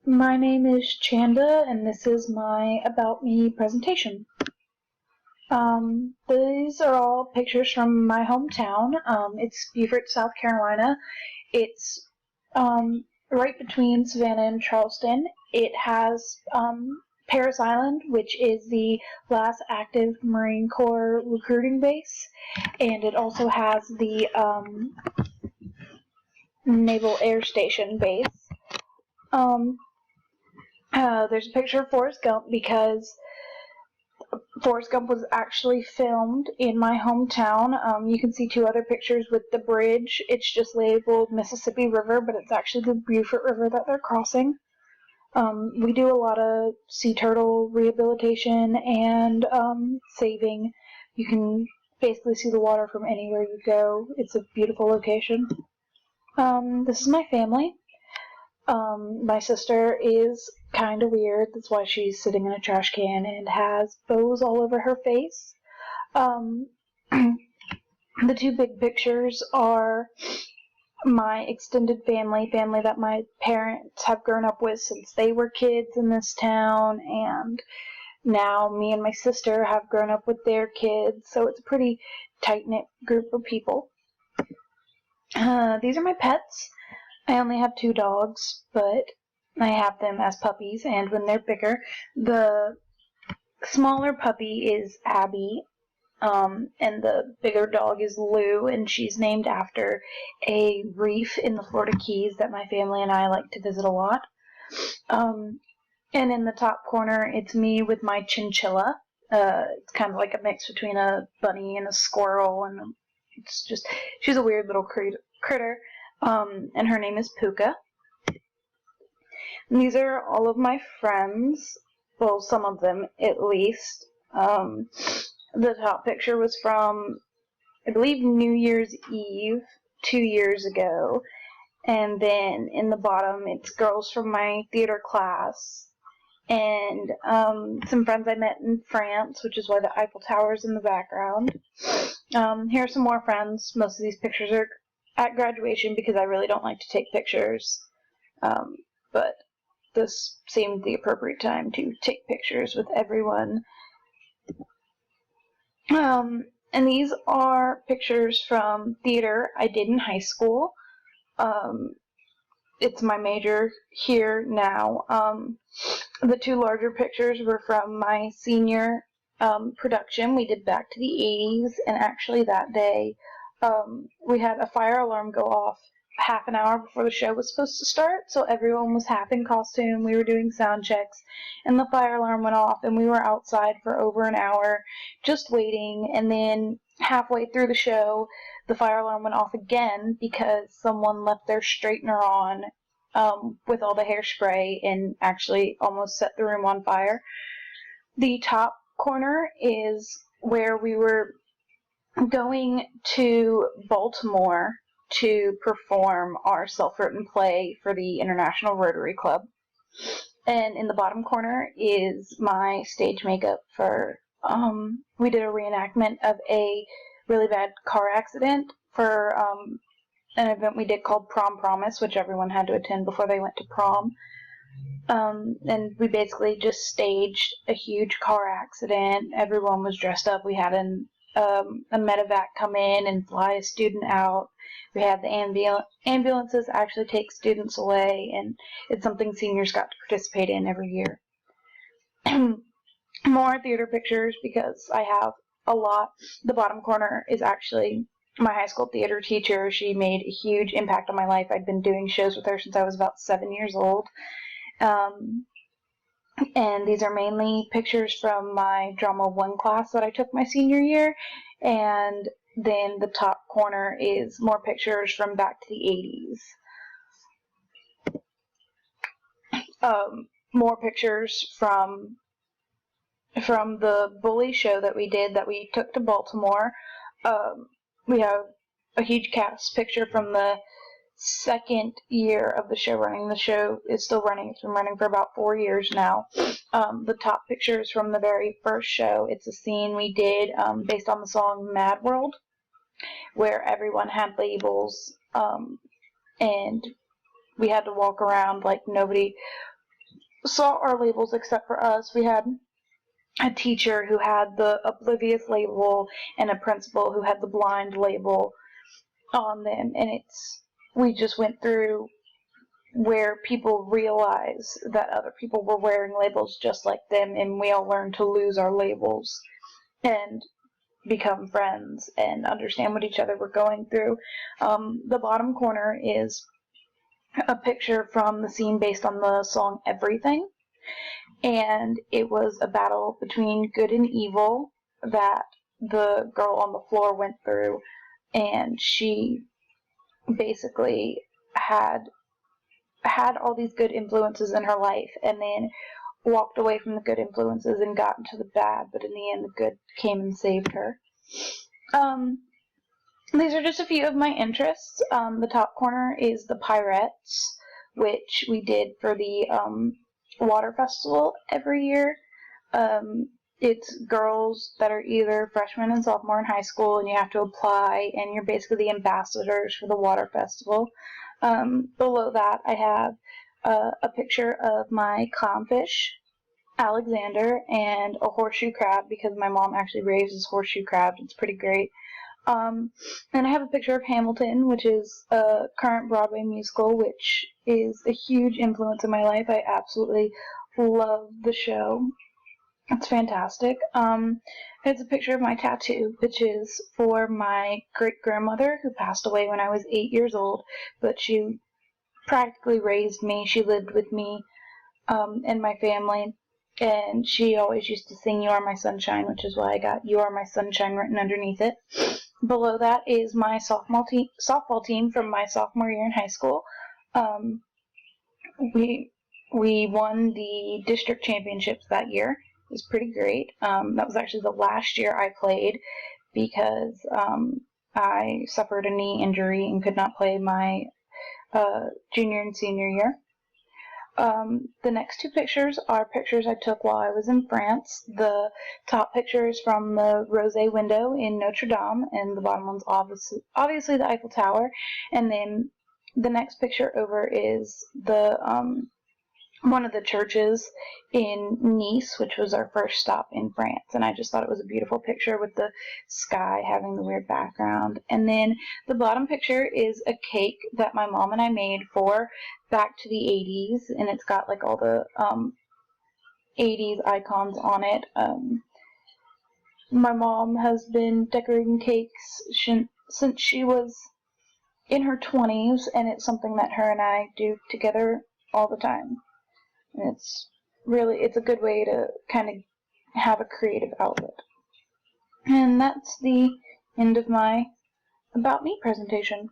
My name is Chanda, and this is my About Me presentation. These are all pictures from my hometown. It's Beaufort, South Carolina. It's right between Savannah and Charleston. It has Parris Island, which is the last active Marine Corps recruiting base, and it also has the Naval Air Station base. There's a picture of Forrest Gump because Forrest Gump was actually filmed in my hometown. You can see two other pictures with the bridge. It's just labeled Mississippi River, but it's actually the Beaufort River that they're crossing. We do a lot of sea turtle rehabilitation and saving. You can basically see the water from anywhere you go. It's a beautiful location. This is my family. My sister is kind of weird. That's why she's sitting in a trash can and has bows all over her face. The two big pictures are my extended family that my parents have grown up with since they were kids in this town, and now me and my sister have grown up with their kids, so it's a pretty tight-knit group of people. These are my pets. I only have 2 dogs, but I have them as puppies, and when they're bigger, the smaller puppy is Abby, and the bigger dog is Lou, and she's named after a reef in the Florida Keys that my family and I like to visit a lot. And in the top corner, it's me with my chinchilla. It's kind of like a mix between a bunny and a squirrel, and she's a weird little critter. And her name is Puka. And these are all of my friends, well, some of them at least. The top picture was from, I believe, New Year's Eve 2 years ago, and then in the bottom it's girls from my theater class, and some friends I met in France, which is why the Eiffel Tower is in the background. Here are some more friends. Most of these pictures are at graduation because I really don't like to take pictures, but this seemed the appropriate time to take pictures with everyone. And these are pictures from theater I did in high school. It's my major here now. The 2 larger pictures were from my senior production. We did Back to the 80s, and actually that day we had a fire alarm go off half an hour before the show was supposed to start, so everyone was half in costume. We were doing sound checks, and the fire alarm went off, and we were outside for over an hour just waiting, and then halfway through the show, the fire alarm went off again because someone left their straightener on with all the hairspray and actually almost set the room on fire. The top corner is where we were going to Baltimore to perform our self-written play for the International Rotary Club. And in the bottom corner is my stage makeup for, we did a reenactment of a really bad car accident for an event we did called Prom Promise, which everyone had to attend before they went to prom. And we basically just staged a huge car accident. Everyone was dressed up. We had a medevac come in and fly a student out. We had the ambulances actually take students away, and it's something seniors got to participate in every year. More theater pictures because I have a lot. The bottom corner is actually my high school theater teacher. She made a huge impact on my life. I'd been doing shows with her since I was about 7 years old. And these are mainly pictures from my Drama 1 class that I took my senior year, and then the top corner is more pictures from back to the 80s. More pictures from the bully show that we did that we took to Baltimore. We have a huge cast picture from the 2nd year of the show running. The show is still running. It's been running for about 4 years now. The top picture is from the very first show. It's a scene we did based on the song Mad World, where everyone had labels, and we had to walk around like nobody saw our labels except for us. We had a teacher who had the oblivious label and a principal who had the blind label on them, and we just went through where people realize that other people were wearing labels just like them, and we all learned to lose our labels and become friends and understand what each other were going through. The bottom corner is a picture from the scene based on the song Everything, and it was a battle between good and evil that the girl on the floor went through, and she basically had all these good influences in her life, and then walked away from the good influences and got into the bad, but in the end the good came and saved her. These are just a few of my interests. The top corner is the Pyrettes, which we did for the water festival every year. It's girls that are either freshman and sophomore in high school, and you have to apply, and you're basically the ambassadors for the water festival. Below that, I have a picture of my clownfish, Alexander, and a horseshoe crab, because my mom actually raises horseshoe crabs. It's pretty great. And I have a picture of Hamilton, which is a current Broadway musical, which is a huge influence in my life. I absolutely love the show. It's fantastic. It's a picture of my tattoo, which is for my great-grandmother, who passed away when I was 8 years old, but she practically raised me. She lived with me and my family, and she always used to sing "You Are My Sunshine," which is why I got "You Are My Sunshine" written underneath it. Below that is my softball team from my sophomore year in high school. We won the district championships that year. It was pretty great. That was actually the last year I played, because I suffered a knee injury and could not play my junior and senior year. The next two pictures are pictures I took while I was in France. The top picture is from the rosé window in Notre Dame, and the bottom one's obviously the Eiffel Tower. And then the next picture over is the one of the churches in Nice, which was our first stop in France, and I just thought it was a beautiful picture with the sky having the weird background. And then the bottom picture is a cake that my mom and I made for Back to the 80s, and it's got like all the 80s icons on it. My mom has been decorating cakes since she was in her 20s, and it's something that her and I do together all the time. And it's a good way to kind of have a creative outlet. And that's the end of my About Me presentation.